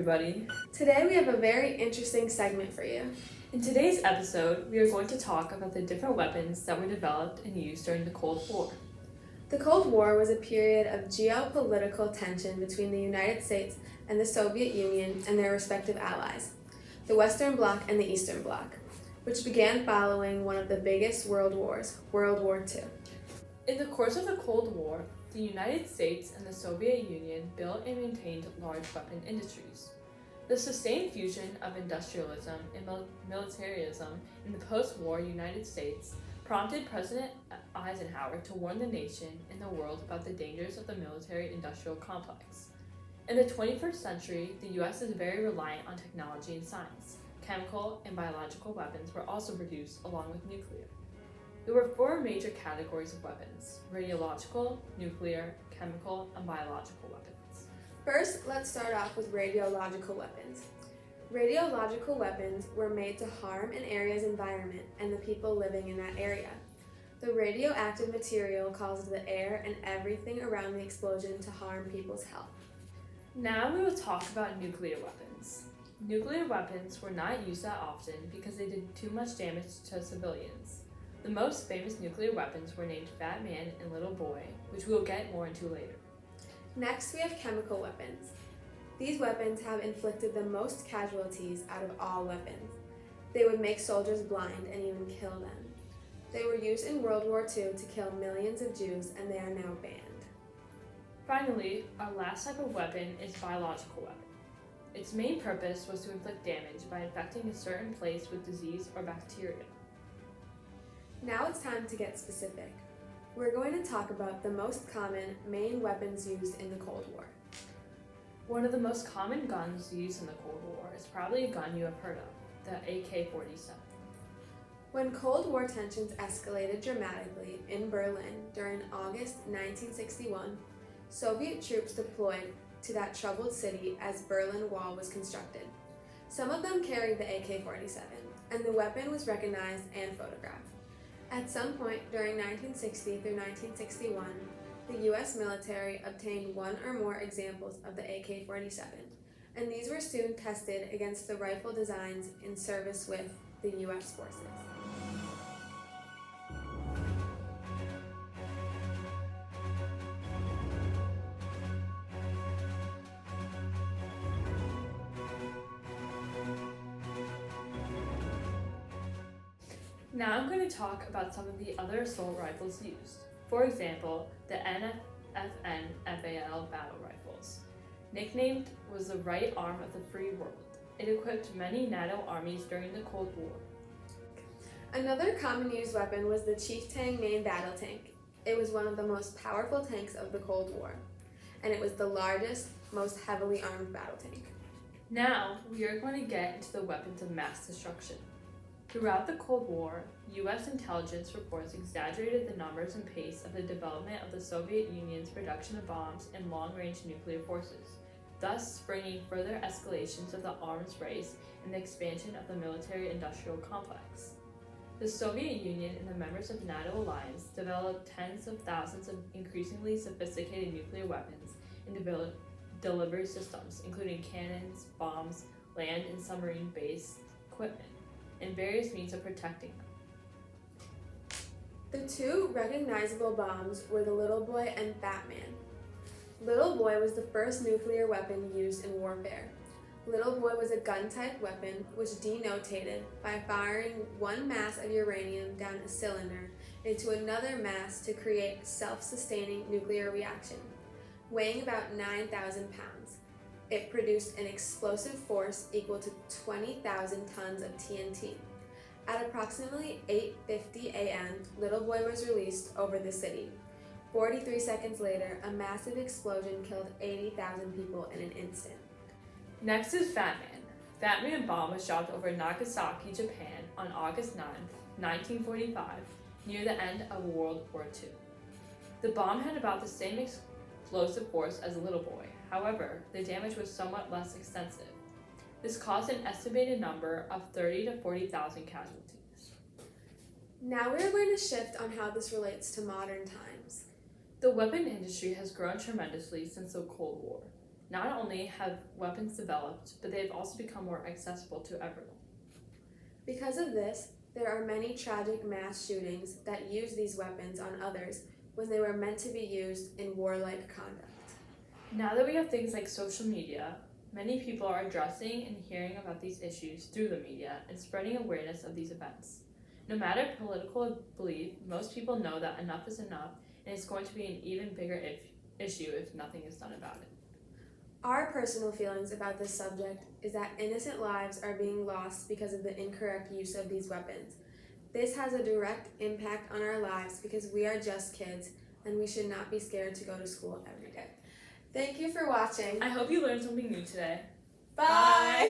everybody. Today we have a very interesting segment for you. In today's episode, we are going to talk about the different weapons that were developed and used during the Cold War. The Cold War was a period of geopolitical tension between the United States and the Soviet Union and their respective allies, the Western Bloc and the Eastern Bloc, which began following one of the biggest world wars, World War II. In the course of the Cold War, the United States and the Soviet Union built and maintained large weapon industries. The sustained fusion of industrialism and militarism in the post-war United States prompted President Eisenhower to warn the nation and the world about the dangers of the military-industrial complex. In the 21st century, the U.S. is very reliant on technology and science. Chemical and biological weapons were also produced along with nuclear. There were four major categories of weapons: radiological, nuclear, chemical, and biological weapons. First, let's start off with radiological weapons. Radiological weapons were made to harm an area's environment and the people living in that area. The radioactive material caused the air and everything around the explosion to harm people's health. Now we will talk about nuclear weapons. Nuclear weapons were not used that often because they did too much damage to civilians. The most famous nuclear weapons were named Fat Man and Little Boy, which we will get more into later. Next, we have chemical weapons. These weapons have inflicted the most casualties out of all weapons. They would make soldiers blind and even kill them. They were used in World War II to kill millions of Jews, and they are now banned. Finally, our last type of weapon is biological weapon. Its main purpose was to inflict damage by infecting a certain place with disease or bacteria. Now it's time to get specific. We're going to talk about the most common main weapons used in the Cold War. One of the most common guns used in the Cold War is probably a gun you have heard of, the AK-47. When Cold War tensions escalated dramatically in Berlin during August 1961, Soviet troops deployed to that troubled city as Berlin Wall was constructed. Some of them carried the AK-47, and the weapon was recognized and photographed. At some point during 1960 through 1961, the U.S. military obtained one or more examples of the AK-47, and these were soon tested against the rifle designs in service with the U.S. forces. Now I'm going to talk about some of the other assault rifles used. For example, the NFN FAL battle rifles. Nicknamed was the right arm of the free world. It equipped many NATO armies during the Cold War. Another common used weapon was the Chieftain main battle tank. It was one of the most powerful tanks of the Cold War, and it was the largest, most heavily armed battle tank. Now we are going to get into the weapons of mass destruction. Throughout the Cold War, U.S. intelligence reports exaggerated the numbers and pace of the development of the Soviet Union's production of bombs and long-range nuclear forces, thus bringing further escalations of the arms race and the expansion of the military-industrial complex. The Soviet Union and the members of the NATO alliance developed tens of thousands of increasingly sophisticated nuclear weapons and delivery systems, including cannons, bombs, land and submarine-based equipment, and various means of protecting them. The two recognizable bombs were the Little Boy and Fat Man. Little Boy was the first nuclear weapon used in warfare. Little Boy was a gun-type weapon which denotated by firing one mass of uranium down a cylinder into another mass to create a self-sustaining nuclear reaction. Weighing about 9,000 pounds, it produced an explosive force equal to 20,000 tons of TNT. At approximately 8:50 a.m., Little Boy was released over the city. 43 seconds later, a massive explosion killed 80,000 people in an instant. Next is Fat Man. Fat Man bomb was dropped over Nagasaki, Japan on August 9, 1945, near the end of World War II. The bomb had about the same explosive force as Little Boy. However, the damage was somewhat less extensive. This caused an estimated number of 30,000 to 40,000 casualties. Now we are going to shift on how this relates to modern times. The weapon industry has grown tremendously since the Cold War. Not only have weapons developed, but they've also become more accessible to everyone. Because of this, there are many tragic mass shootings that use these weapons on others when they were meant to be used in warlike conduct. Now that we have things like social media, many people are addressing and hearing about these issues through the media and spreading awareness of these events. No matter political belief, most people know that enough is enough, and it's going to be an even bigger issue if nothing is done about it. Our personal feelings about this subject is that innocent lives are being lost because of the incorrect use of these weapons. This has a direct impact on our lives because we are just kids and we should not be scared to go to school every day. Thank you for watching. I hope you learned something new today. Bye!